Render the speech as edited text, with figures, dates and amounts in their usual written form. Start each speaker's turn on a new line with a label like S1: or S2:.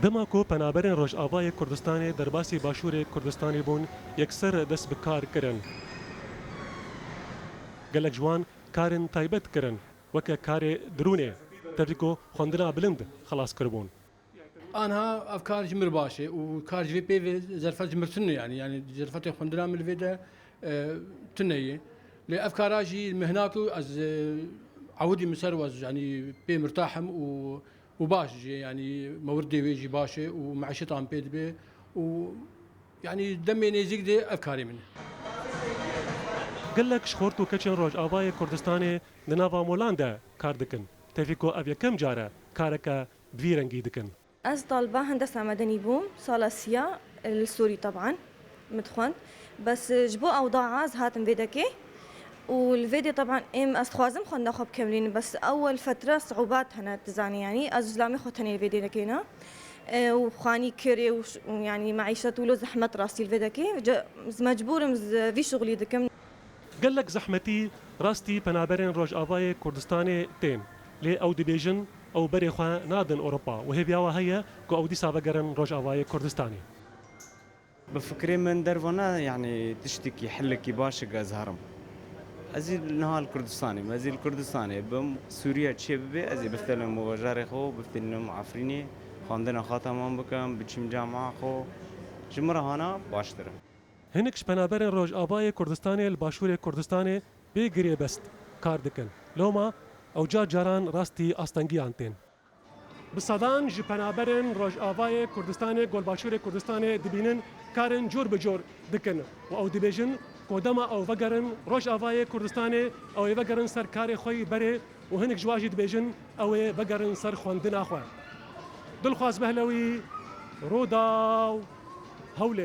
S1: دما کو پنابرên Rojavayê Kurdistanê derbasî Başûrê Kurdistanê bûn yekser dest bi kar kirin. Gelek ji wan karên taybet kirin weke karê dirûnê, tevî ku xwendina bilind xelas kiribûn.
S2: آنها أفكار جمر باشة وكار جري بي زرفات جمر تنو يعني زرفات خندنا من الفيدا تنية لأفكار أجي مهناكو از عودي مسار واز يعني بي مرتاحم وباش يعني موردي ويجي باشة ومعيشته عم بيد بي ويعني دمي نيزيك دي أفكاري منه.
S1: Gelek ji xort û keçên Rojavayê Kurdistanê di nava molan de kar dikin. Tevî ku ev yekem care kareke bi vî rengî dikin.
S3: أز طالبة هندسة مدني بوم صالة سيا السوري طبعا متخون بس جبو أوضاع عاز هاتم فيداكي والفيديو طبعا أستخوازم خون ناخب كاملين بس أول فترة صعوبات هنا تزاني يعني أزلامي خوتني الفيديو دكينا وخاني كيري ويعني معيشة ولو زحمة راسي الفيداكي مجبور في شغلي دكم.
S1: Gelek zehmetî rastî penaberên Rojavayê Kurdistanê tên lê ew dibêjin ew berê xwe nadin Ewropa û hêviya we heye ku ew dîsa vegerin Rojavayê Kurdistanê.
S4: بفكري من درفنا يعني تشتكي حلكي باشق أزهرم أزي نهال الكردستاني ما زي الكردستاني بم سوريا تشيبي أزي بفتلم مواجهة خو بفتلم عفريني خاندنا خاتمان بكم بتشم جامعة خو جمرة هنا باشترم.
S1: Hinek ji penaberên Rojavayê Kurdistanê li Başûrê Kurdistanê bê girê best kar dikin. Loma ew caran rastî astengiyan tên. Bi sedan ji penaberên Rojavayê Kurdistanê Golbaşûrê Kurdistanê dibînin karên cor bi cor dikin û ew dibêjin ku dema ew vegerin Rojavayê Kurdistanê ew ê vegerin ser karê xwe berê û hinek ji wan jî dibêjin ew ê vegerin ser xwendina xwe. Dilxwaz Behlewî, Rodaw, Hewlê.